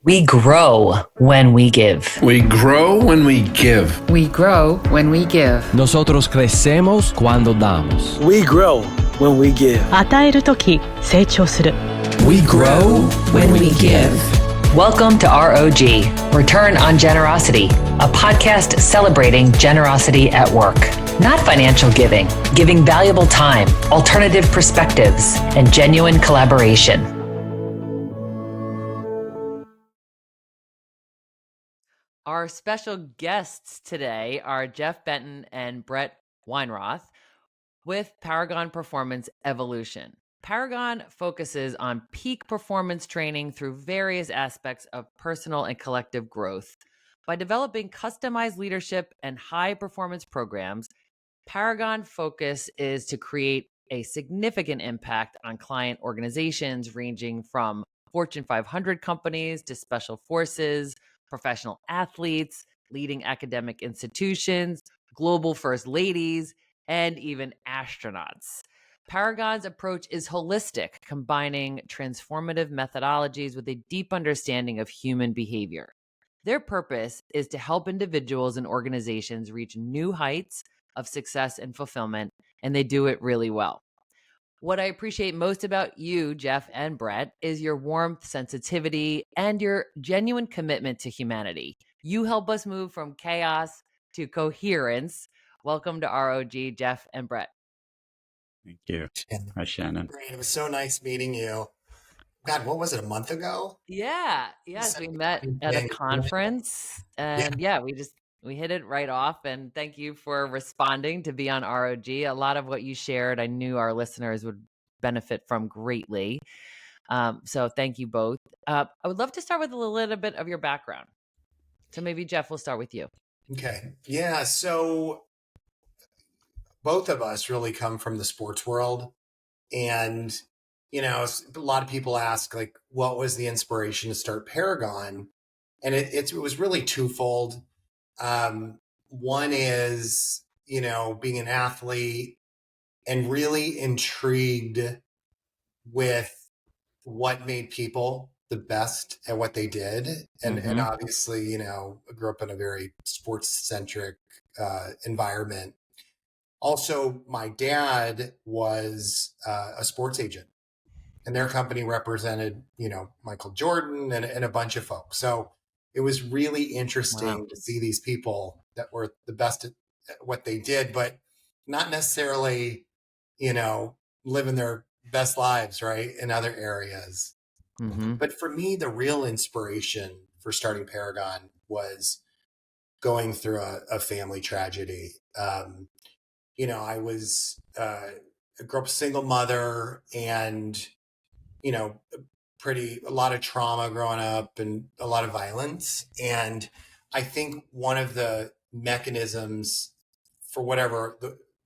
We grow when we give. We grow when we give. We grow when we give. Nosotros crecemos cuando damos. We grow when we give. 与えるとき成長する。 We grow when we give. Welcome to R.O.G, Return on Generosity, a podcast celebrating generosity at work. Not financial giving, giving valuable time, alternative perspectives, and genuine collaboration. Our special guests today are Jeff Benton and Brett Weinroth with Paragon Performance Evolution. Paragon focuses on peak performance training through various aspects of personal and collective growth. By developing customized leadership and high performance programs, Paragon focus is to create a significant impact on client organizations ranging from Fortune 500 companies to special forces, professional athletes, leading academic institutions, global first ladies, and even astronauts. Paragon's approach is holistic, combining transformative methodologies with a deep understanding of human behavior. Their purpose is to help individuals and organizations reach new heights of success and fulfillment, and they do it really well. What I appreciate most about you, Jeff and Brett, is your warmth, sensitivity, and your genuine commitment to humanity. You help us move from chaos to coherence. Welcome to R.O.G, Jeff and Brett. Thank you. Hi, Shannon. Great. It was so nice meeting you. God, what was it, a month ago? Yes, we met at a conference, and we hit it right off. And thank you for responding to be on R.O.G. A lot of what you shared, I knew our listeners would benefit from greatly. So thank you both. I would love to start with a little bit of your background. So maybe Jeff, we'll start with you. Okay. Yeah. So both of us really come from the sports world. And, a lot of people ask, like, what was the inspiration to start Paragon? And it was really twofold. One is, being an athlete and really intrigued with what made people the best at what they did. And obviously, I grew up in a very sports centric environment. Also, my dad was a sports agent, and their company represented, Michael Jordan and a bunch of folks. So it was really interesting to see these people that were the best at what they did, but not necessarily, living their best lives, right, in other areas. Mm-hmm. But for me, the real inspiration for starting Paragon was going through a family tragedy. I was I grew up a single mother, and a lot of trauma growing up and a lot of violence. And I think one of the mechanisms for whatever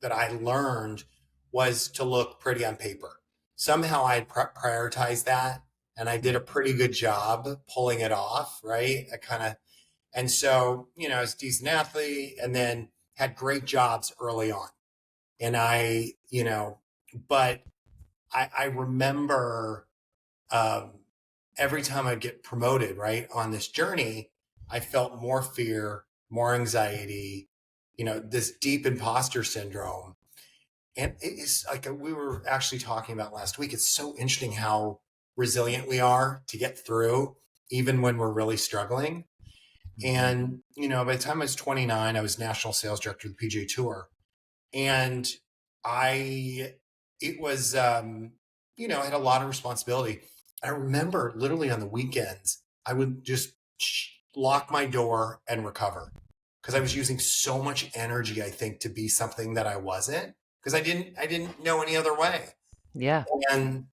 that I learned was to look pretty on paper. Somehow I prioritized that, and I did a pretty good job pulling it off, right? And so, I was a decent athlete, and then had great jobs early on. And but I remember every time I'd get promoted, right, on this journey, I felt more fear, more anxiety, this deep imposter syndrome. And it's like we were actually talking about last week. It's so interesting how resilient we are to get through, even when we're really struggling. And, by the time I was 29, I was national sales director of the PGA Tour. And I had a lot of responsibility. I remember literally on the weekends, I would just lock my door and recover, because I was using so much energy, I think, to be something that I wasn't, because I didn't know any other way. Yeah. And,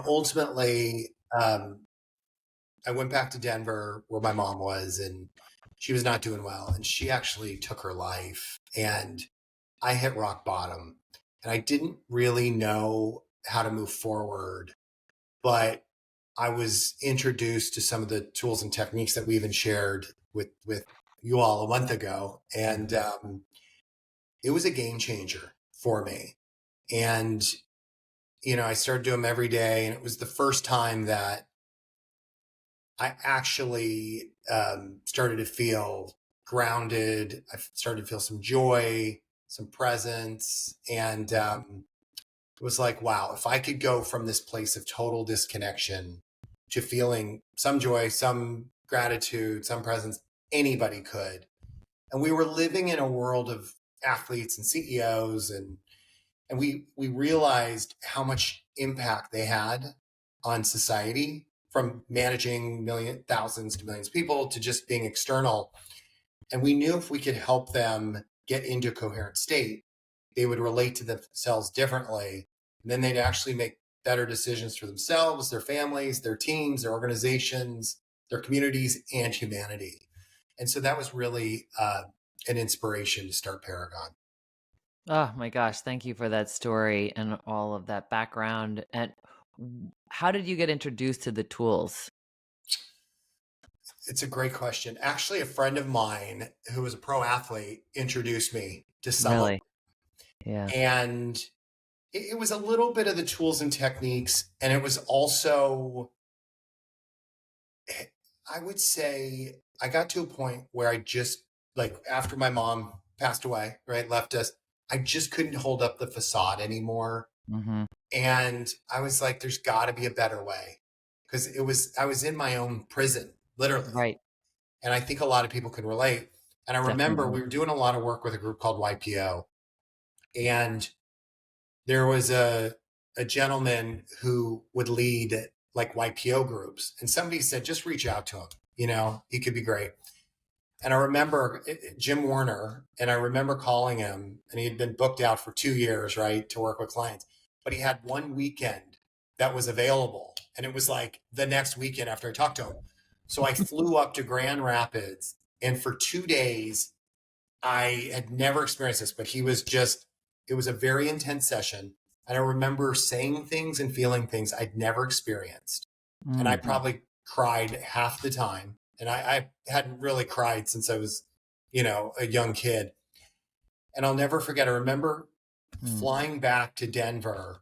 ultimately, I went back to Denver where my mom was, and she was not doing well, and she actually took her life, and I hit rock bottom, and I didn't really know how to move forward, but I was introduced to some of the tools and techniques that we even shared with you all a month ago. And it was a game changer for me. And, I started doing them every day, and it was the first time that I actually started to feel grounded. I started to feel some joy, some presence. And it was like, wow, if I could go from this place of total disconnection to feeling some joy, some gratitude, some presence, anybody could. And we were living in a world of athletes and CEOs, and we realized how much impact they had on society, from managing thousands to millions of people to just being external. And we knew if we could help them get into a coherent state, they would relate to themselves differently. And then they'd actually make better decisions for themselves, their families, their teams, their organizations, their communities, and humanity. And so that was really an inspiration to start Paragon. Oh my gosh, thank you for that story and all of that background. And how did you get introduced to the tools? It's a great question. Actually, a friend of mine who was a pro athlete introduced me to some of Really? Yeah. and it was a little bit of the tools and techniques. And it was also, I would say, I got to a point where I just, like, after my mom passed away, right, left us, I just couldn't hold up the facade anymore. Mm-hmm. And I was like, there's got to be a better way. Because I was in my own prison, literally. Right. And I think a lot of people can relate. And I remember Definitely. we were doing a lot of work with a group called YPO. And there was a gentleman who would lead like YPO groups. And somebody said, just reach out to him. You know, he could be great. And I remember Jim Warner, and I remember calling him, and he had been booked out for 2 years, right, to work with clients. But he had one weekend that was available. And it was like the next weekend after I talked to him. So I flew up to Grand Rapids, and for 2 days, I had never experienced this, but it was a very intense session. And I remember saying things and feeling things I'd never experienced. Mm-hmm. And I probably cried half the time. And I hadn't really cried since I was, a young kid. And I'll never forget, I remember flying back to Denver,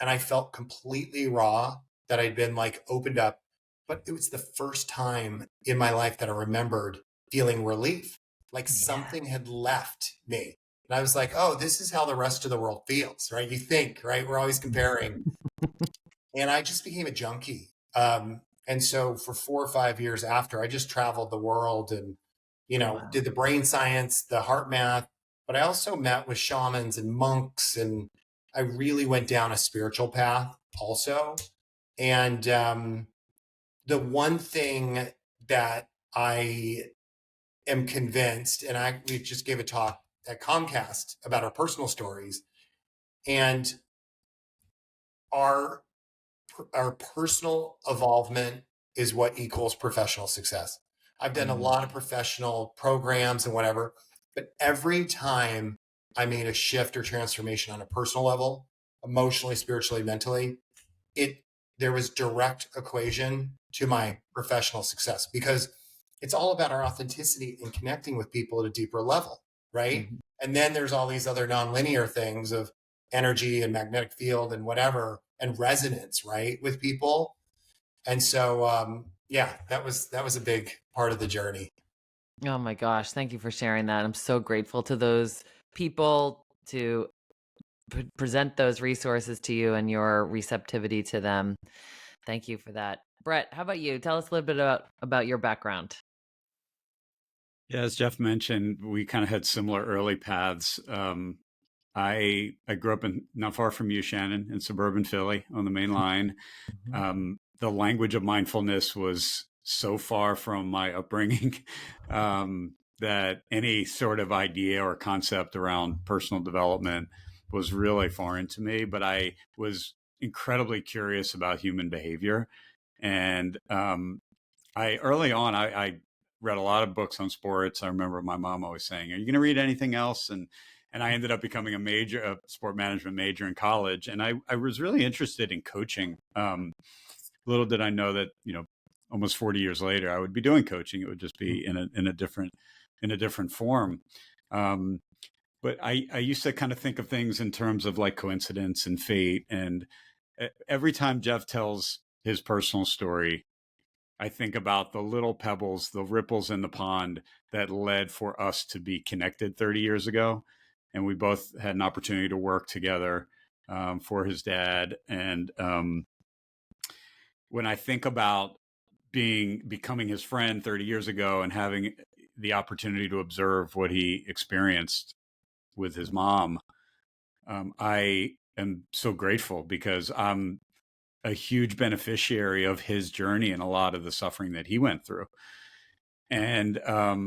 and I felt completely raw, that I'd been like opened up. But it was the first time in my life that I remembered feeling relief, like something had left me. And I was like, oh, this is how the rest of the world feels, right? You think, right? We're always comparing. And I just became a junkie. And so for 4 or 5 years after, I just traveled the world and, did the brain science, the heart math, but I also met with shamans and monks, and I really went down a spiritual path also. And the one thing that I am convinced, and we just gave a talk at Comcast about our personal stories, and our personal evolvement is what equals professional success. I've done a lot of professional programs and whatever, but every time I made a shift or transformation on a personal level, emotionally, spiritually, mentally, there was direct equation to my professional success, because it's all about our authenticity and connecting with people at a deeper level, right? Mm-hmm. And then there's all these other nonlinear things of energy and magnetic field and whatever, and resonance, right, with people. And so, that was a big part of the journey. Oh my gosh, thank you for sharing that. I'm so grateful to those people to present those resources to you and your receptivity to them. Thank you for that. Brett, how about you? Tell us a little bit about your background. Yeah, as Jeff mentioned, we kind of had similar early paths. I grew up not far from you, Shannon, in suburban Philly on the main line. The language of mindfulness was so far from my upbringing that any sort of idea or concept around personal development was really foreign to me. But I was incredibly curious about human behavior. And early on, I read a lot of books on sports. I remember my mom always saying, "Are you going to read anything else?" And I ended up becoming a sport management major in college. And I was really interested in coaching. Little did I know that, almost 40 years later, I would be doing coaching. It would just be in a different form. But I used to kind of think of things in terms of like coincidence and fate. And every time Jeff tells his personal story, I think about the little pebbles, the ripples in the pond that led for us to be connected 30 years ago. And we both had an opportunity to work together for his dad. And when I think about becoming his friend 30 years ago and having the opportunity to observe what he experienced with his mom, I am so grateful because I'm a huge beneficiary of his journey and a lot of the suffering that he went through. And, I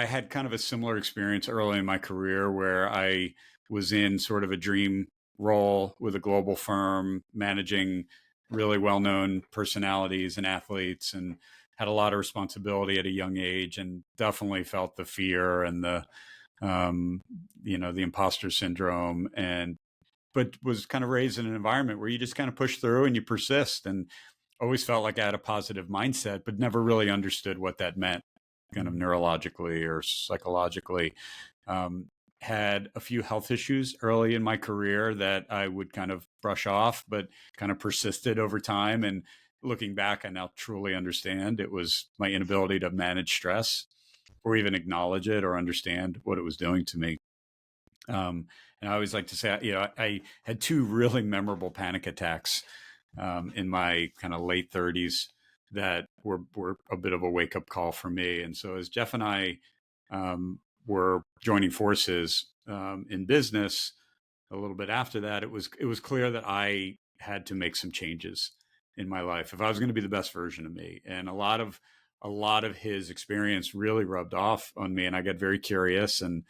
had kind of a similar experience early in my career where I was in sort of a dream role with a global firm, managing really well-known personalities and athletes, and had a lot of responsibility at a young age, and definitely felt the fear and the imposter syndrome, but was kind of raised in an environment where you just kind of push through and you persist, and always felt like I had a positive mindset, but never really understood what that meant kind of neurologically or psychologically. Had a few health issues early in my career that I would kind of brush off, but kind of persisted over time. And looking back, I now truly understand it was my inability to manage stress or even acknowledge it or understand what it was doing to me. And I always like to say, I had two really memorable panic attacks in my kind of late 30s that were a bit of a wake up call for me. And so as Jeff and I were joining forces in business, a little bit after that, it was clear that I had to make some changes in my life if I was going to be the best version of me. And a lot of his experience really rubbed off on me, and I got very curious. And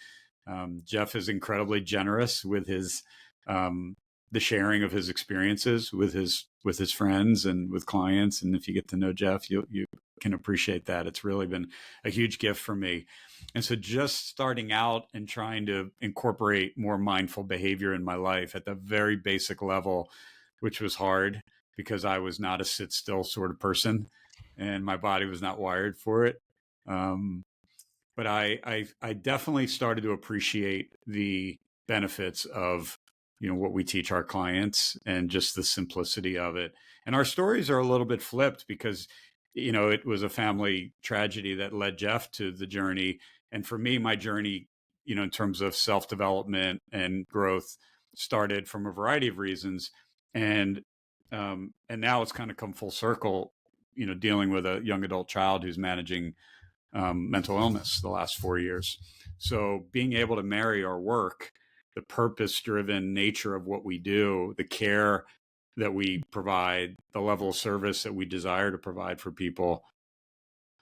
Jeff is incredibly generous with his the sharing of his experiences with his friends and with clients. And if you get to know Jeff, you can appreciate that. It's really been a huge gift for me. And so just starting out and trying to incorporate more mindful behavior in my life at the very basic level, which was hard because I was not a sit still sort of person and my body was not wired for it. But I definitely started to appreciate the benefits of what we teach our clients and just the simplicity of it. And our stories are a little bit flipped because it was a family tragedy that led Jeff to the journey. And for me, my journey, in terms of self-development and growth, started from a variety of reasons. And now it's kind of come full circle, dealing with a young adult child who's managing mental illness the last 4 years. So being able to marry our work, the purpose-driven nature of what we do, the care that we provide, the level of service that we desire to provide for people,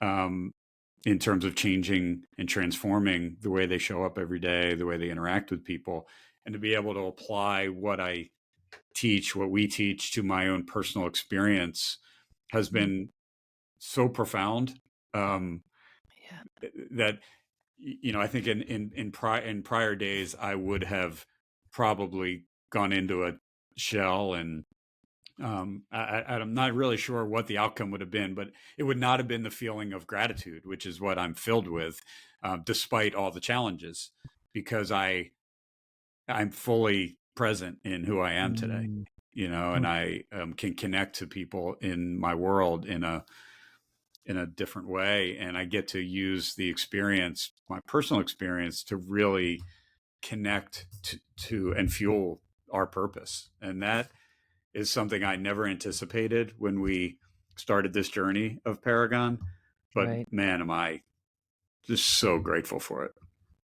in terms of changing and transforming the way they show up every day, the way they interact with people, and to be able to apply what we teach to my own personal experience has been so profound. That I think in prior days I would have probably gone into a shell, and I'm not really sure what the outcome would have been, but it would not have been the feeling of gratitude, which is what I'm filled with, despite all the challenges, because I'm fully present in who I am today, and I can connect to people in my world in a different way. And I get to use the experience, my personal experience, to really connect to and fuel our purpose. And that is something I never anticipated when we started this journey of Paragon. But Right. man, am I just so grateful for it.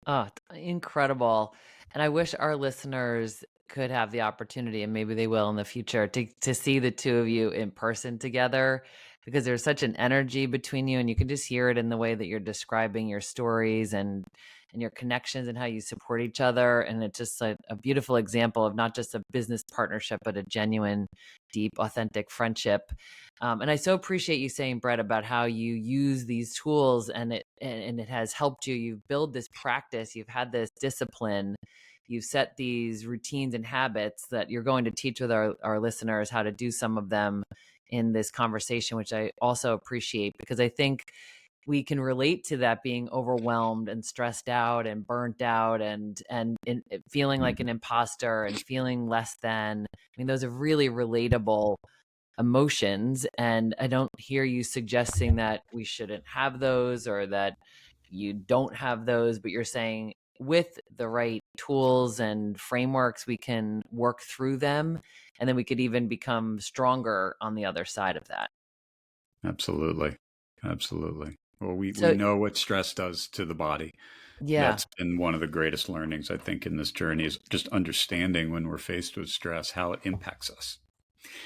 Oh, incredible. And I wish our listeners could have the opportunity, and maybe they will in the future, to see the two of you in person together, because there's such an energy between you, and you can just hear it in the way that you're describing your stories and your connections and how you support each other. And it's just a beautiful example of not just a business partnership, but a genuine, deep, authentic friendship. And I so appreciate you saying, Brett, about how you use these tools and it has helped you. You've built this practice, you've had this discipline, you've set these routines and habits that you're going to teach with our listeners how to do some of them in this conversation, which I also appreciate, because I think we can relate to that, being overwhelmed and stressed out and burnt out and feeling like an imposter and feeling less than. I mean, those are really relatable emotions. And I don't hear you suggesting that we shouldn't have those or that you don't have those, but you're saying with the right tools and frameworks, we can work through them, and then we could even become stronger on the other side of that. Absolutely. Well, we So, know what stress does to the body. yeah, That's been one of the greatest learnings, I think, in this journey, is just understanding when we're faced with stress, how it impacts us.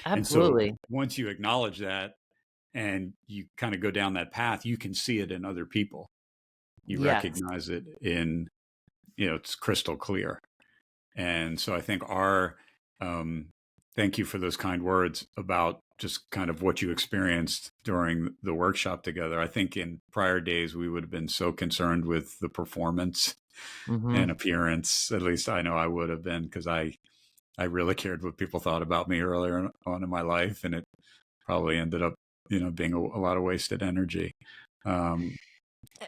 And so absolutely. once you acknowledge that and you kind of go down that path, you can see it in other people. You Yes. recognize it in, it's crystal clear. And so I think thank you for those kind words about just kind of what you experienced during the workshop together. I think in prior days, we would have been so concerned with the performance and appearance. At least I know I would have been, because I really cared what people thought about me earlier on in my life. And it probably ended up, being a lot of wasted energy. Just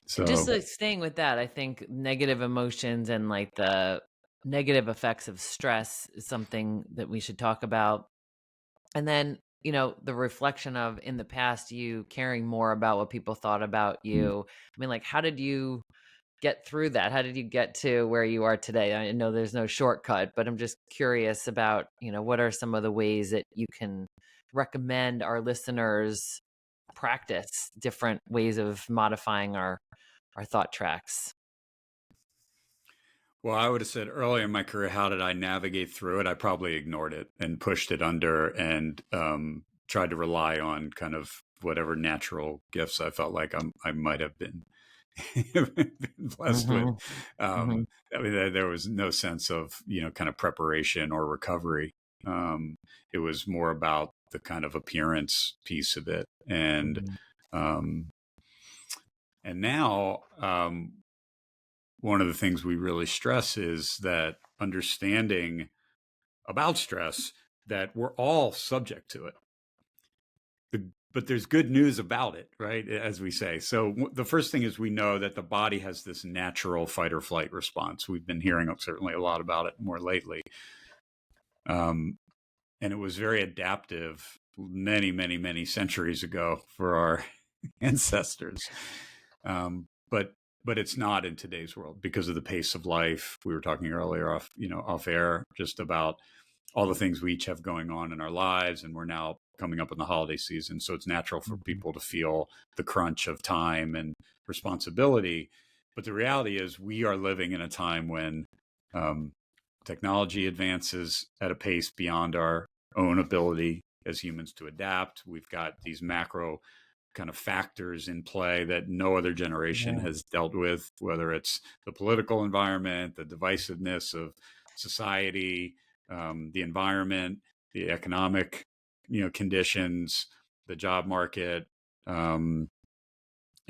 So like staying with that, I think negative emotions and like the negative effects of stress is something that we should talk about. And then, the reflection of in the past, you caring more about what people thought about you. I mean, like, how did you get through that? How did you get to where you are today? I know there's no shortcut, but I'm just curious about, what are some of the ways that you can recommend our listeners practice different ways of modifying our thought tracks? Well, I would have said earlier in my career, how did I navigate through it? I probably ignored it and pushed it under, and tried to rely on kind of whatever natural gifts I felt like I might have been, been blessed with. Hmm. I mean, there was no sense of, kind of preparation or recovery. It was more about the kind of appearance piece of it. Um, and now, one of the things we really stress is that understanding about stress, that we're all subject to it. But there's good news about it, right? As we say. So the first thing is we know that the body has this natural fight or flight response. We've been hearing certainly a lot about it more lately. And it was very adaptive many, many, many centuries ago for our ancestors. But it's not in today's world because of the pace of life. We were talking earlier off air, just about all the things we each have going on in our lives, and we're now coming up in the holiday season. So it's natural for people to feel the crunch of time and responsibility. But the reality is we are living in a time when technology advances at a pace beyond our own ability as humans to adapt. We've got these macro kind of factors in play that no other generation has dealt with, whether it's the political environment, the divisiveness of society, the environment, the economic, conditions, the job market, and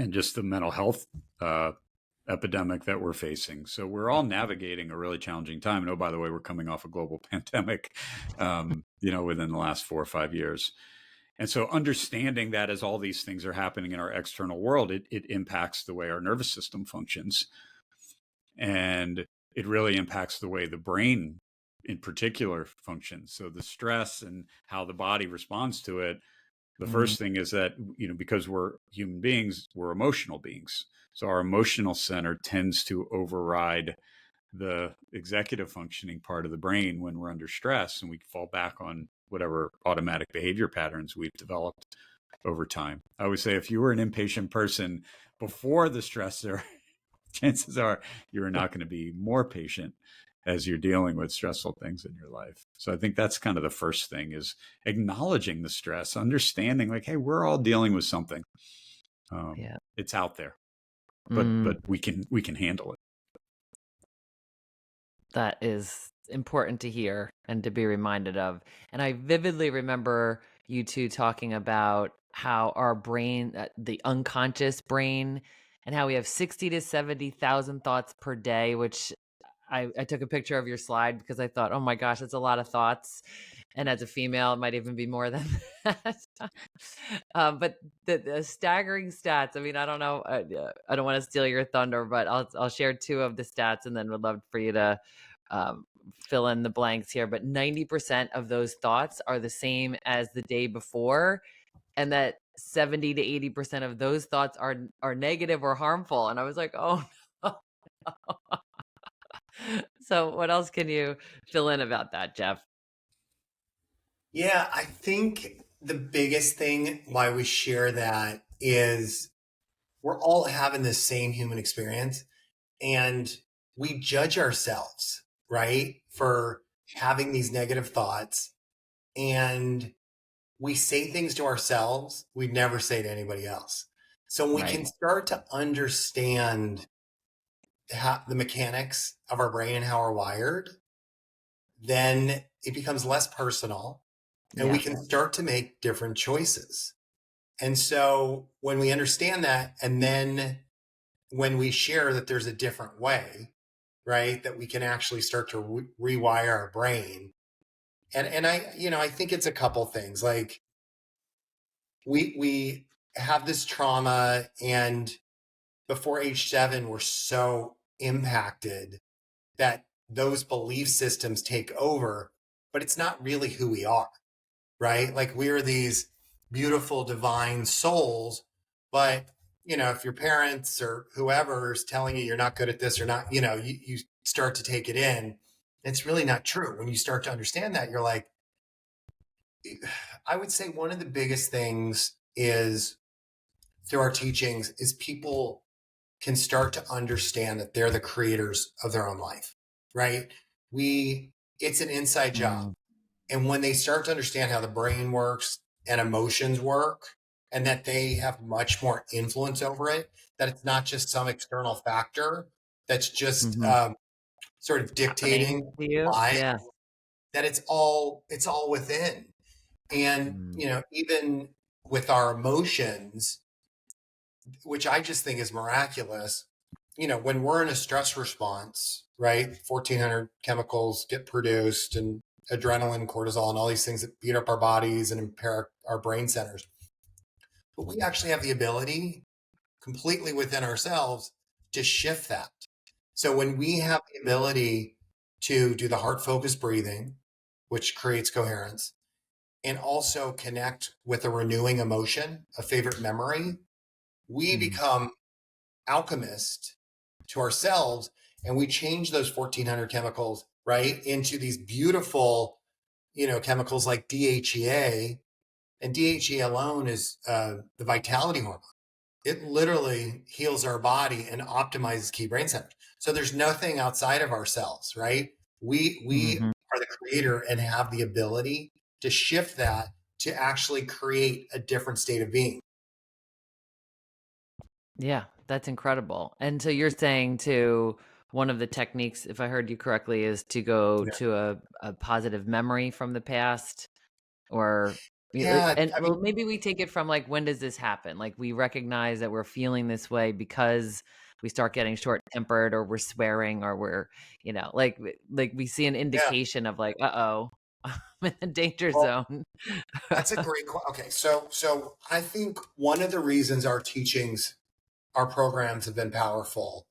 just the mental health epidemic that we're facing. So we're all navigating a really challenging time. And oh, by the way, we're coming off a global pandemic, within the last 4 or 5 years. And so understanding that as all these things are happening in our external world, it impacts the way our nervous system functions. And it really impacts the way the brain in particular functions. So the stress and how the body responds to it. The first thing is that, because we're human beings, we're emotional beings. So our emotional center tends to override the executive functioning part of the brain when we're under stress, and we fall back on whatever automatic behavior patterns we've developed over time. I always say, if you were an impatient person before the stressor, chances are you're not going to be more patient as you're dealing with stressful things in your life. So I think that's kind of the first thing, is acknowledging the stress, understanding like, hey, we're all dealing with something. It's out there, but we can handle it. That is important to hear and to be reminded of. And I vividly remember you two talking about how our brain, the unconscious brain, and how we have 60 to 70,000 thoughts per day, which I took a picture of your slide because I thought, oh my gosh, that's a lot of thoughts. And as a female, it might even be more than that. But the staggering stats, I mean, I don't know. I don't want to steal your thunder, but I'll share two of the stats, and then would love for you to fill in the blanks here, but 90% of those thoughts are the same as the day before, and that 70 to 80% of those thoughts are negative or harmful. And I was like, oh no. So what else can you fill in about that, Jeff? Yeah, I think the biggest thing why we share that is we're all having the same human experience, and we judge ourselves, right, for having these negative thoughts. And we say things to ourselves we'd never say to anybody else. So when we can start to understand the mechanics of our brain and how we're wired, then it becomes less personal and we can start to make different choices. And so when we understand that, and then when we share that there's a different way, right, that we can actually start to rewire our brain. And I think it's a couple things. Like we have this trauma, and before age 7, we're so impacted that those belief systems take over, but it's not really who we are, right? Like we're these beautiful divine souls, but if your parents or whoever is telling you you're not good at this or not, you start to take it in. It's really not true. When you start to understand that, you're like, I would say one of the biggest things is through our teachings is people can start to understand that they're the creators of their own life, right? It's an inside job. And when they start to understand how the brain works and emotions work, and that they have much more influence over it, that it's not just some external factor that's just sort of dictating life, that it's all within. And, even with our emotions, which I just think is miraculous, when we're in a stress response, right? 1,400 chemicals get produced, and adrenaline, cortisol, and all these things that beat up our bodies and impair our brain centers. But we actually have the ability completely within ourselves to shift that. So when we have the ability to do the heart focused breathing, which creates coherence, and also connect with a renewing emotion, a favorite memory, we become alchemists to ourselves, and we change those 1,400 chemicals, right, into these beautiful, chemicals like DHEA. And DHEA alone is the vitality hormone. It literally heals our body and optimizes key brain centers. So there's nothing outside of ourselves, right? We are the creator and have the ability to shift that to actually create a different state of being. Yeah, that's incredible. And so you're saying one of the techniques, if I heard you correctly, is to go to a positive memory from the past, or maybe we take it from like, when does this happen? Like we recognize that we're feeling this way because we start getting short tempered, or we're swearing, or we're, like we see an indication of like, I'm in the danger zone. That's a great question. Okay. So I think one of the reasons our teachings, our programs have been powerful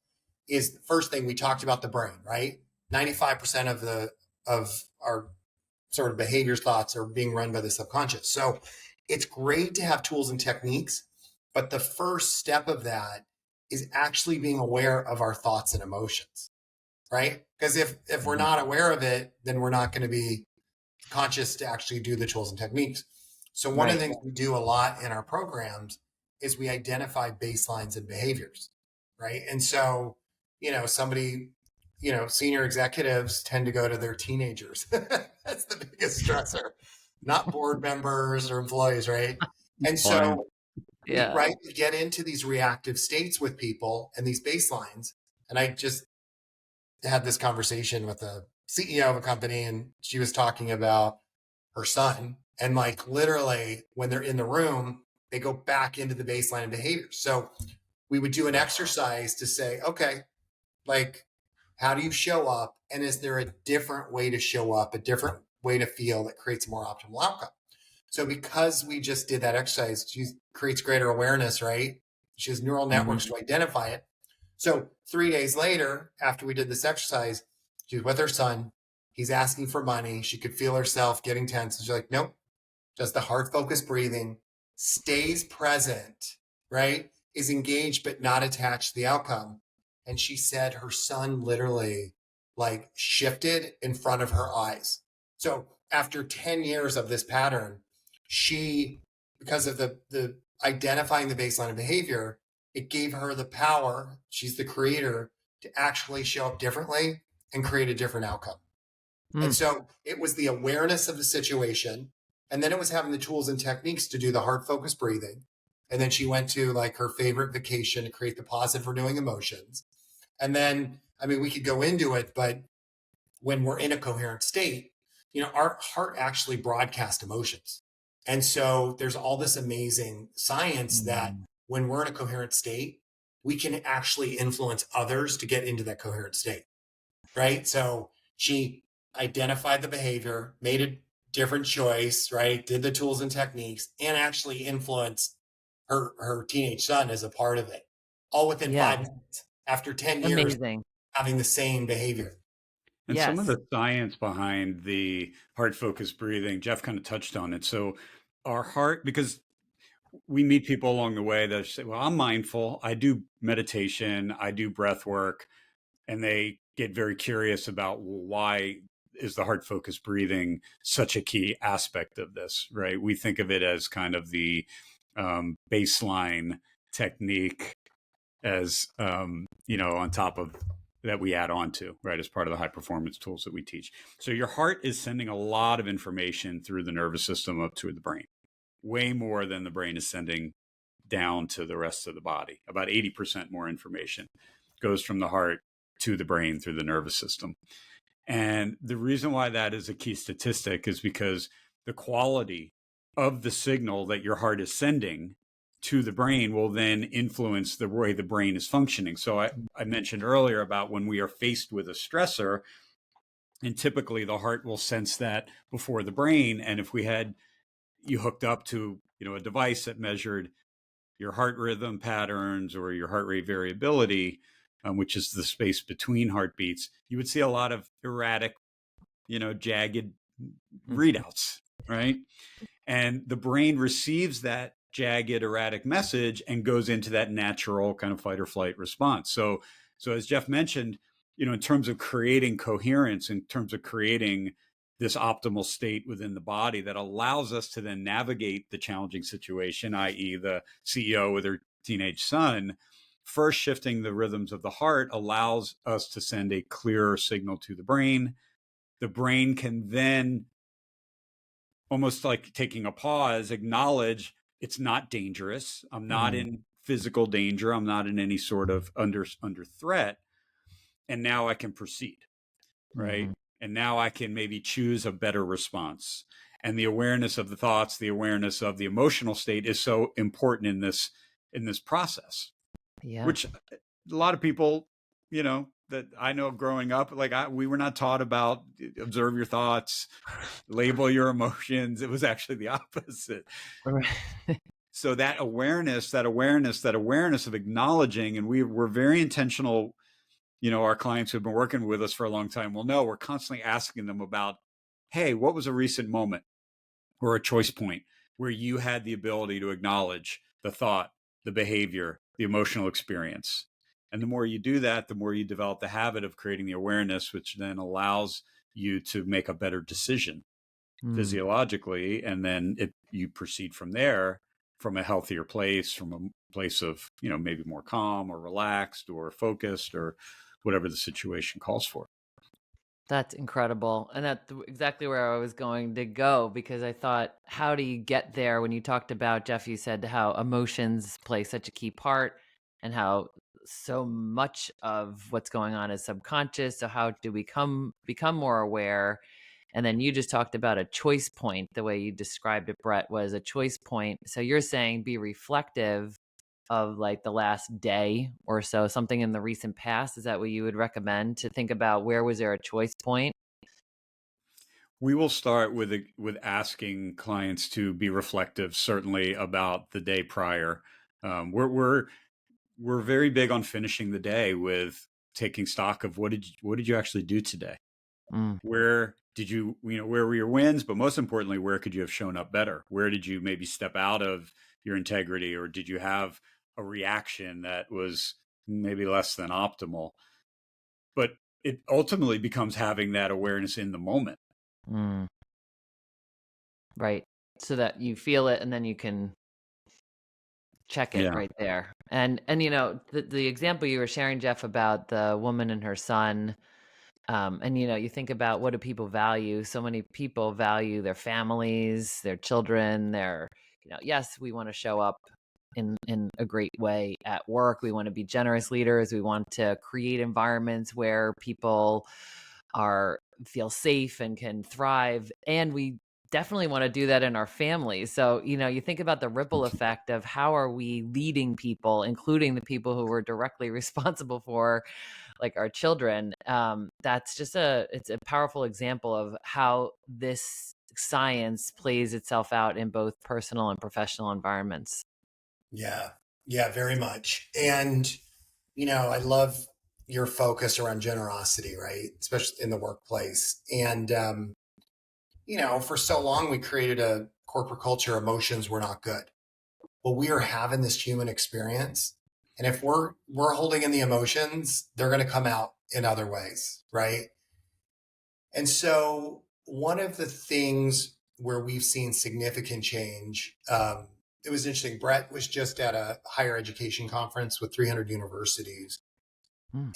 is the first thing we talked about, the brain, right? 95% of our sort of behaviors, thoughts are being run by the subconscious. So it's great to have tools and techniques, but the first step of that is actually being aware of our thoughts and emotions, right? Because if we're not aware of it, then we're not going to be conscious to actually do the tools and techniques. So one of the things we do a lot in our programs is we identify baselines and behaviors, right? And so, somebody, senior executives tend to go to their teenagers. That's the biggest stressor, not board members or employees, right? And so we get into these reactive states with people and these baselines. And I just had this conversation with a CEO of a company, and she was talking about her son. And like literally when they're in the room, they go back into the baseline of behaviors. So we would do an exercise to say, okay, like, how do you show up? And is there a different way to show up, a different way to feel that creates a more optimal outcome? So because we just did that exercise, she creates greater awareness, right? She has neural networks to identify it. So 3 days later, after we did this exercise, she was with her son. He's asking for money. She could feel herself getting tense. She's like, nope, just the heart focused breathing, stays present, right? Is engaged but not attached to the outcome. And she said her son literally like shifted in front of her eyes. So after 10 years of this pattern, she, because of the identifying the baseline of behavior, it gave her the power, she's the creator, to actually show up differently and create a different outcome. And so it was the awareness of the situation. And then it was having the tools and techniques to do the heart focused breathing. And then she went to like her favorite vacation to create the positive renewing emotions. And then, I mean, we could go into it, but when we're in a coherent state, our heart actually broadcasts emotions. And so there's all this amazing science that when we're in a coherent state, we can actually influence others to get into that coherent state, right? So she identified the behavior, made a different choice, right? Did the tools and techniques, and actually influenced her teenage son as a part of it, all within 5 minutes after 10 years Amazing. having the same behavior. And Yes. some of the science behind the heart focused breathing, Jeff kind of touched on it. So our heart, because we meet people along the way that say, well, I'm mindful, I do meditation, I do breath work, and they get very curious about, well, why is the heart focused breathing such a key aspect of this, right? We think of it as kind of the baseline technique as, on top of that we add on to, right, as part of the high performance tools that we teach. So your heart is sending a lot of information through the nervous system up to the brain, way more than the brain is sending down to the rest of the body. About 80% more information goes from the heart to the brain through the nervous system. And the reason why that is a key statistic is because the quality of the signal that your heart is sending to the brain will then influence the way the brain is functioning. So I mentioned earlier about when we are faced with a stressor, and typically the heart will sense that before the brain. And if we had you hooked up to a device that measured your heart rhythm patterns or your heart rate variability, which is the space between heartbeats, you would see a lot of erratic, jagged readouts, right? And the brain receives that jagged, erratic message and goes into that natural kind of fight or flight response. So as Jeff mentioned, in terms of creating coherence, in terms of creating this optimal state within the body that allows us to then navigate the challenging situation, i.e. the CEO with her teenage son, first shifting the rhythms of the heart allows us to send a clearer signal to the brain. The brain can then, almost like taking a pause, acknowledge it's not dangerous. I'm not in physical danger. I'm not in any sort of under threat. And now I can proceed, right? And now I can maybe choose a better response. And the awareness of the thoughts, the awareness of the emotional state is so important in this process. Yeah. Which a lot of people, that I know growing up, we were not taught about observe your thoughts, label your emotions. It was actually the opposite. So that awareness of acknowledging, and we're very intentional. Our clients who have been working with us for a long time will know we're constantly asking them about, hey, what was a recent moment or a choice point where you had the ability to acknowledge the thought, the behavior, the emotional experience. And the more you do that, the more you develop the habit of creating the awareness, which then allows you to make a better decision physiologically. And then you proceed from there, from a healthier place, from a place of, maybe more calm or relaxed or focused or whatever the situation calls for. That's incredible. And that's exactly where I was going to go, because I thought, how do you get there? When you talked about, Jeff, you said how emotions play such a key part and how so much of what's going on is subconscious. So how do we become more aware? And then you just talked about a choice point. The way you described it, Brett, was a choice point. So you're saying be reflective of like the last day or so, something in the recent past. Is that what you would recommend, to think about where was there a choice point? We will start with asking clients to be reflective, certainly about the day prior. We're very big on finishing the day with taking stock of what did you actually do today, Where did where were your wins? But most importantly, where could you have shown up better? Where did you maybe step out of your integrity, or did you have a reaction that was maybe less than optimal? But it ultimately becomes having that awareness in the moment. Right. So that you feel it and then you can check it right there. And the example you were sharing, Jeff, about the woman and her son, and you think about, what do people value? So many people value their families, their children, their yes, we want to show up in a great way at work. We want to be generous leaders. We want to create environments where people feel safe and can thrive, and we definitely want to do that in our families. So you think about the ripple effect of how are we leading people, including the people who we're directly responsible for, like our children. That's just it's a powerful example of how this science plays itself out in both personal and professional environments. Yeah, very much. And I love your focus around generosity, right? Especially in the workplace. And for so long we created a corporate culture, emotions were not good. Well, we are having this human experience. And if we're holding in the emotions, they're going to come out in other ways, right? And so one of the things where we've seen significant change, it was interesting. Brett was just at a higher education conference with 300 universities.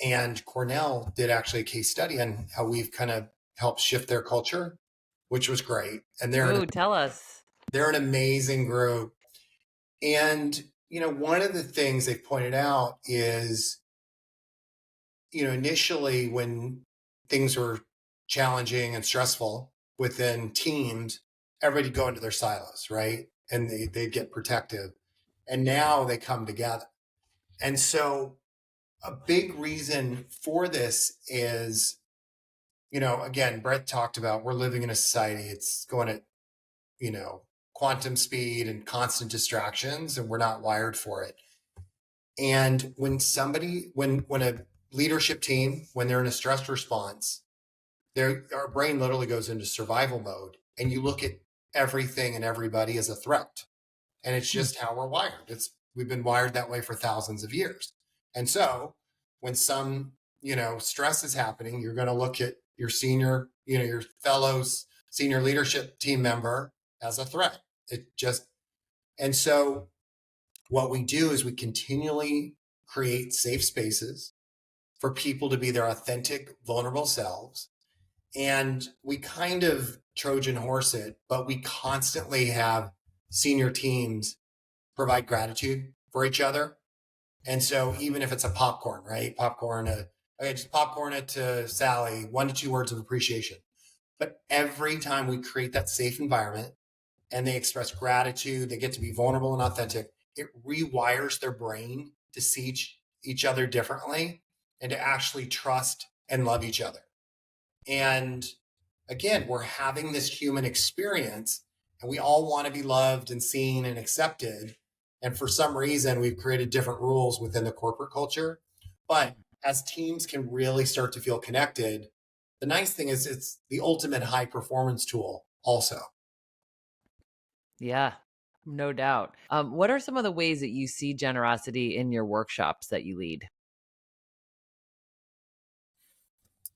And Cornell did actually a case study on how we've kind of helped shift their culture, which was great. And tell us. They're an amazing group. And, one of the things they've pointed out is, initially when things were challenging and stressful within teams, everybody go into their silos, right? And they get protective. And now they come together. And so a big reason for this is, again, Brett talked about, we're living in a society, it's going at, quantum speed and constant distractions, and we're not wired for it. And when a leadership team, when they're in a stress response, our brain literally goes into survival mode, and you look at everything and everybody as a threat. And it's just how we're wired. We've been wired that way for thousands of years. And so when some, stress is happening, you're going to look at your senior, your fellows, senior leadership team member as a threat. And so what we do is we continually create safe spaces for people to be their authentic, vulnerable selves. And we kind of Trojan horse it, but we constantly have senior teams provide gratitude for each other. And so even if it's a popcorn, right? Just popcorn it to Sally, 1 to 2 words of appreciation. But every time we create that safe environment and they express gratitude, they get to be vulnerable and authentic, it rewires their brain to see each other differently and to actually trust and love each other. And again, we're having this human experience, and we all want to be loved and seen and accepted. And for some reason, we've created different rules within the corporate culture. But as teams can really start to feel connected, the nice thing is it's the ultimate high performance tool also. Yeah, no doubt. What are some of the ways that you see generosity in your workshops that you lead?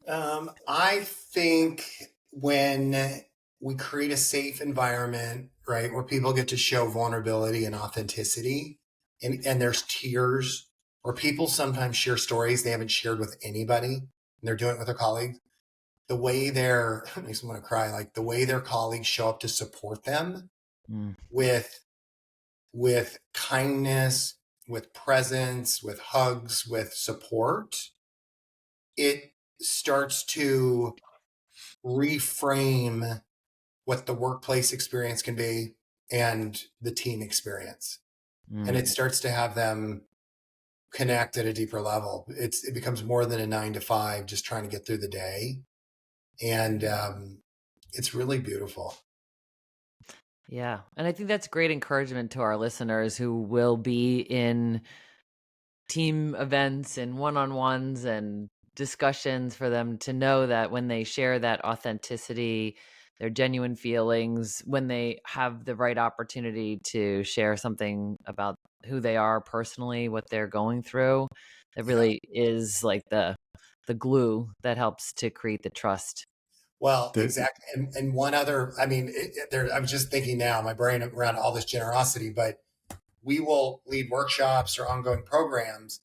I think when we create a safe environment, right, where people get to show vulnerability and authenticity, and there's tears, or people sometimes share stories they haven't shared with anybody, and they're doing it with their colleagues. The way it makes me want to cry, like the way their colleagues show up to support them with kindness, with presence, with hugs, with support, it starts to reframe what the workplace experience can be and the team experience. And it starts to have them connect at a deeper level. It becomes more than a 9 to 5, just trying to get through the day. And it's really beautiful. Yeah. And I think that's great encouragement to our listeners who will be in team events and one-on-ones and discussions for them to know that when they share that authenticity, their genuine feelings, when they have the right opportunity to share something about who they are personally, what they're going through, it really is like the glue that helps to create the trust. Well, exactly. And one other, I mean, I'm just thinking now, my brain around all this generosity, but we will lead workshops or ongoing programs,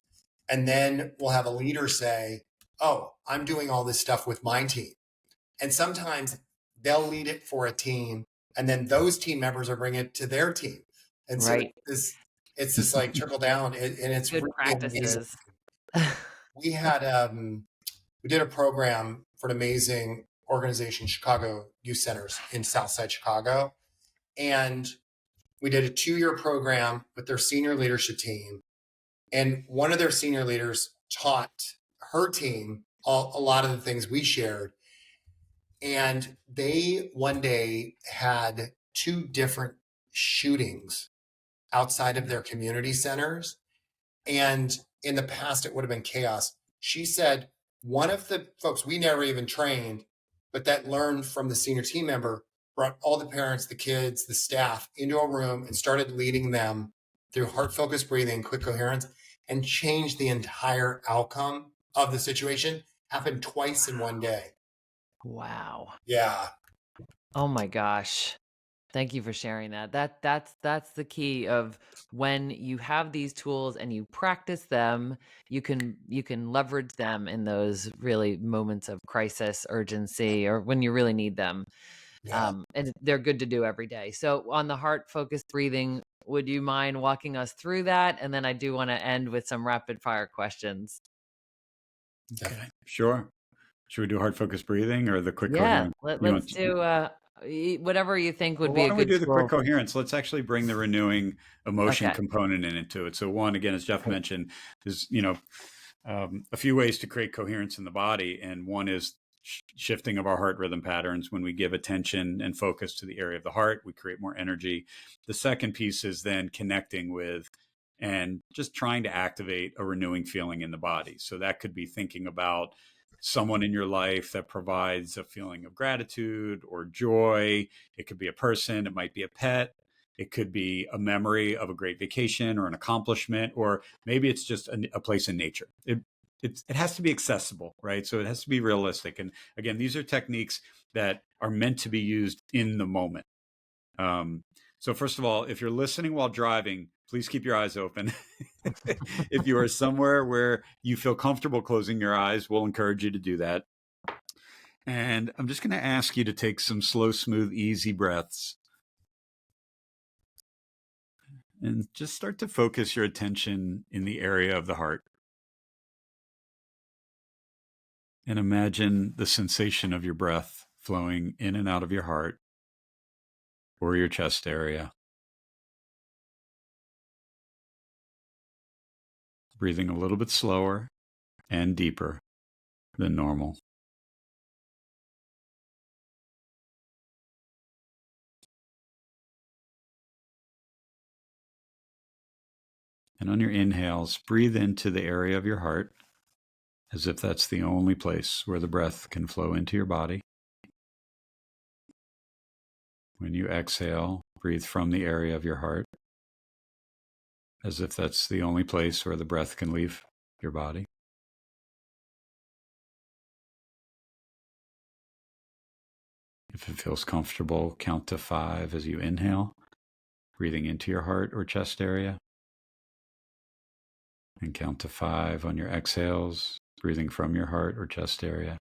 and then we'll have a leader say, "Oh, I'm doing all this stuff with my team." And sometimes they'll lead it for a team, and then those team members are bringing it to their team. And so Right. it's this like trickle down, and it's Good really amazing. practices. We had we did a program for an amazing organization, Chicago Youth Centers in Southside Chicago, and we did a 2-year program with their senior leadership team. And one of their senior leaders taught her team a lot of the things we shared. And they one day had 2 different shootings outside of their community centers. And in the past, it would have been chaos. She said one of the folks we never even trained, but that learned from the senior team member, brought all the parents, the kids, the staff into a room and started leading them through heart-focused breathing, quick coherence, and changed the entire outcome of the situation. Happened twice in one day. Wow. Yeah. Oh my gosh. Thank you for sharing that. That's the key of when you have these tools and you practice them, you can leverage them in those really moments of crisis, urgency, or when you really need them. Yeah. And they're good to do every day. So on the heart focused breathing, would you mind walking us through that? And then I do want to end with some rapid fire questions. Okay, sure. Should we do heart focused breathing or the quick Yeah, coherence? let's do whatever you think would Well, be why a don't we good do the quick tool. coherence? Let's actually bring the renewing emotion Okay. component into it. So one, again, as Jeff mentioned, there's, a few ways to create coherence in the body. And one is shifting of our heart rhythm patterns. When we give attention and focus to the area of the heart, we create more energy. The second piece is then connecting with and just trying to activate a renewing feeling in the body. So that could be thinking about someone in your life that provides a feeling of gratitude or joy. It could be a person, it might be a pet, it could be a memory of a great vacation or an accomplishment, or maybe it's just a place in nature. It has to be accessible, right? So it has to be realistic. And again, these are techniques that are meant to be used in the moment. So first of all, if you're listening while driving, please keep your eyes open. If you are somewhere where you feel comfortable closing your eyes, we'll encourage you to do that. And I'm just going to ask you to take some slow, smooth, easy breaths. And just start to focus your attention in the area of the heart. And imagine the sensation of your breath flowing in and out of your heart or your chest area. Breathing a little bit slower and deeper than normal. And on your inhales, breathe into the area of your heart as if that's the only place where the breath can flow into your body. When you exhale, breathe from the area of your heart as if that's the only place where the breath can leave your body. If it feels comfortable, count to 5 as you inhale, breathing into your heart or chest area. And count to 5 on your exhales, breathing from your heart or chest area.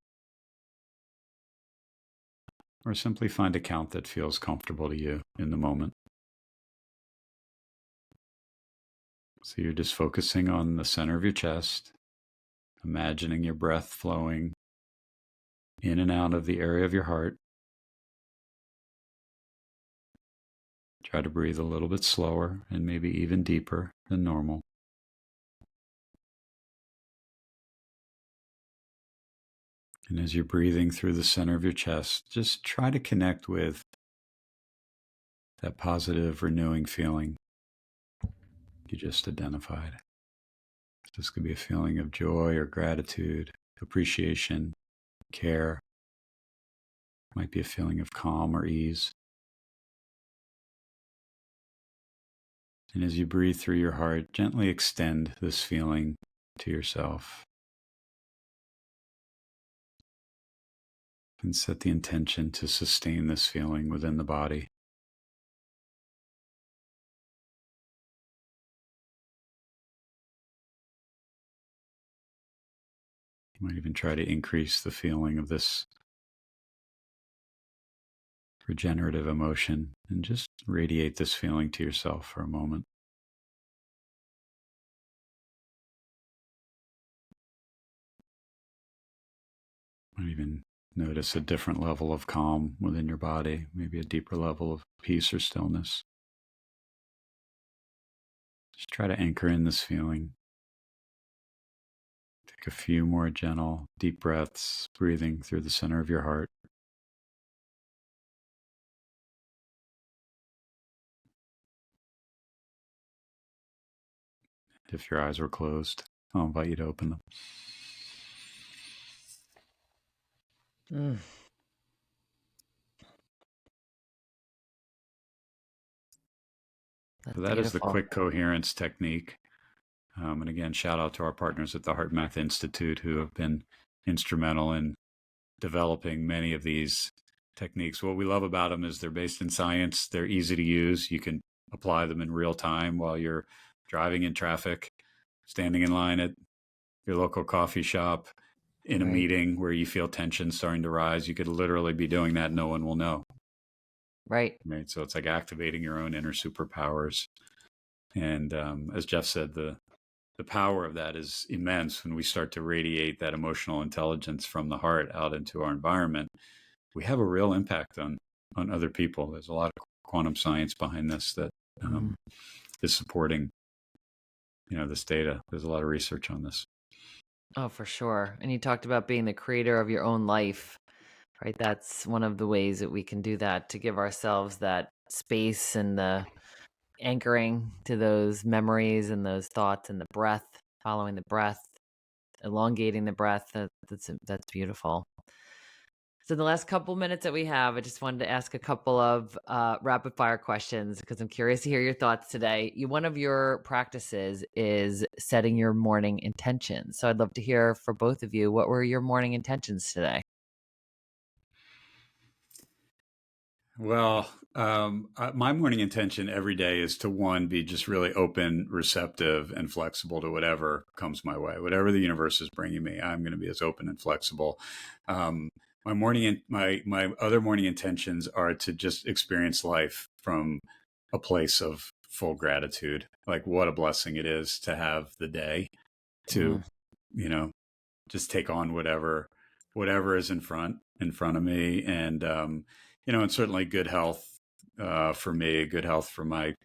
Or simply find a count that feels comfortable to you in the moment. So you're just focusing on the center of your chest, imagining your breath flowing in and out of the area of your heart. Try to breathe a little bit slower and maybe even deeper than normal. And as you're breathing through the center of your chest, just try to connect with that positive, renewing feeling you just identified. This could be a feeling of joy or gratitude, appreciation, care. Might be a feeling of calm or ease. And as you breathe through your heart, gently extend this feeling to yourself. And set the intention to sustain this feeling within the body. You might even try to increase the feeling of this regenerative emotion and just radiate this feeling to yourself for a moment. Might even notice a different level of calm within your body, maybe a deeper level of peace or stillness. Just try to anchor in this feeling. Take a few more gentle, deep breaths, breathing through the center of your heart. If your eyes were closed, I'll invite you to open them. So that is the quick coherence technique. And again, shout out to our partners at the HeartMath Institute who have been instrumental in developing many of these techniques. What we love about them is they're based in science. They're easy to use. You can apply them in real time while you're driving in traffic, standing in line at your local coffee shop, in a meeting where you feel tension starting to rise. You could literally be doing that. No one will know. Right. So it's like activating your own inner superpowers. And as Jeff said, the power of that is immense. When we start to radiate that emotional intelligence from the heart out into our environment, we have a real impact on other people. There's a lot of quantum science behind this that is supporting, this data. There's a lot of research on this. Oh, for sure. And you talked about being the creator of your own life, right? That's one of the ways that we can do that, to give ourselves that space and the anchoring to those memories and those thoughts and the breath, following the breath, elongating the breath. That's beautiful. So the last couple minutes that we have, I just wanted to ask a couple of rapid fire questions because I'm curious to hear your thoughts today. One of your practices is setting your morning intentions. So I'd love to hear for both of you, what were your morning intentions today? Well, my morning intention every day is to, one, be just really open, receptive, and flexible to whatever comes my way. Whatever the universe is bringing me, I'm going to be as open and flexible. My other morning intentions are to just experience life from a place of full gratitude. Like, what a blessing it is to have the day to, just take on whatever is in front of me. And, and certainly good health for me, good health for my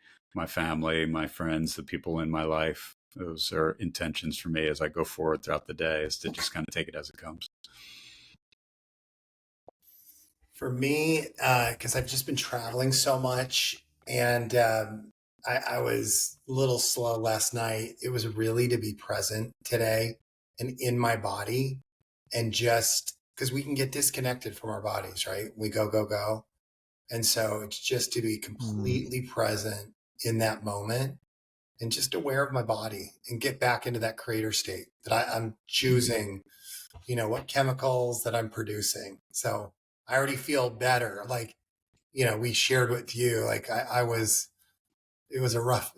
family, my friends, the people in my life. Those are intentions for me as I go forward throughout the day, is to just kind of take it as it comes. For me, because I've just been traveling so much, and I was a little slow last night. It was really to be present today and in my body, and just because we can get disconnected from our bodies, right? We go. And so it's just to be completely present in that moment and just aware of my body and get back into that creator state that I'm choosing, what chemicals that I'm producing. So I already feel better. Like, we shared with you, like it was a rough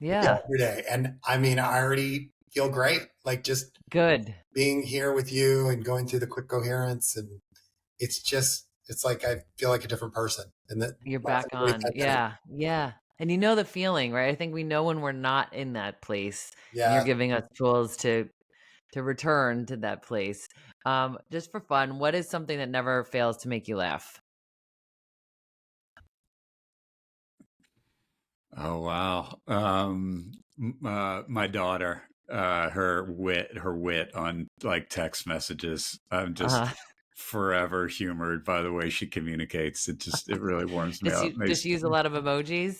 day. And I mean, I already feel great. Like, just good being here with you and going through the quick coherence. And it's like, I feel like a different person. And that you're back on. Yeah. And the feeling, right? I think we know when we're not in that place. Yeah. And you're giving us tools to return to that place. Just for fun, what is something that never fails to make you laugh? Oh, wow. My daughter, her wit on like text messages. I'm just forever humored by the way she communicates. It really warms me up. Just use a lot of emojis.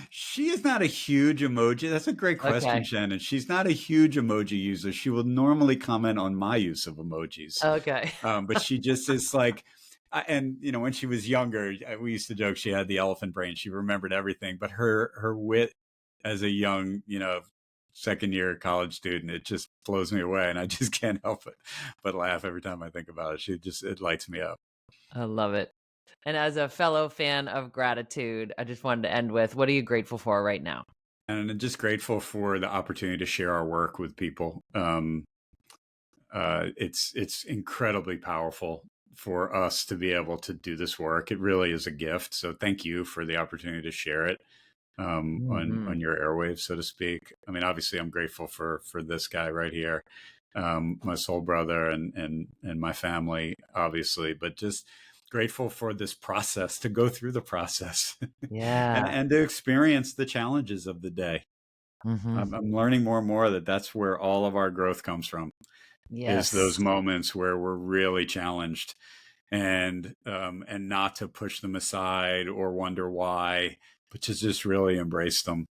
She is not a huge emoji. That's a great question, Okay. Shannon. She's not a huge emoji user. She will normally comment on my use of emojis. Okay. But she just is like, and when she was younger, we used to joke she had the elephant brain. She remembered everything, but her wit as a young, second year college student, it just blows me away, and I just can't help it but laugh every time I think about it. It lights me up. I love it. And as a fellow fan of gratitude, I just wanted to end with, what are you grateful for right now? And I'm just grateful for the opportunity to share our work with people. It's incredibly powerful for us to be able to do this work. It really is a gift. So thank you for the opportunity to share it on your airwaves, so to speak. I mean, obviously, I'm grateful for this guy right here, my soul brother, and my family, obviously, but just grateful for this process, to go through the process, Yeah. and to experience the challenges of the day. I'm learning more and more that that's where all of our growth comes from. Yes. Is those moments where we're really challenged, and not to push them aside or wonder why, but to just really embrace them.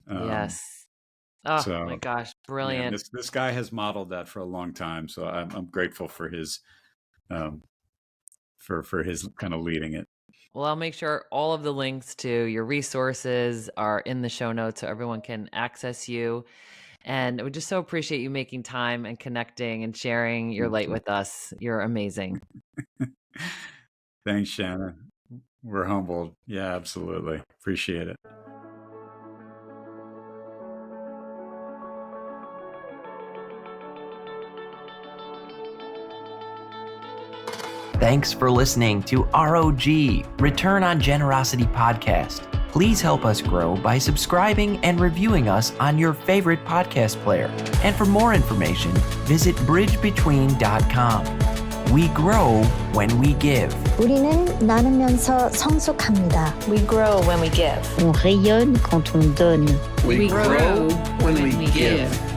Yes. Oh So, my gosh, brilliant. this guy has modeled that for a long time. So I'm grateful for his for his kind of leading it. Well, I'll make sure all of the links to your resources are in the show notes so everyone can access you. And we just so appreciate you making time and connecting and sharing your light with us. You're amazing. Thanks, Shannon. We're humbled. Yeah, absolutely. Appreciate it. Thanks for listening to R.O.G. Return on Generosity podcast. Please help us grow by subscribing and reviewing us on your favorite podcast player. And for more information, visit bridgebetween.com. We grow when we give. 우리는 나누면서 성숙합니다. We grow when we give. On rayonne quand on donne. We grow when we give.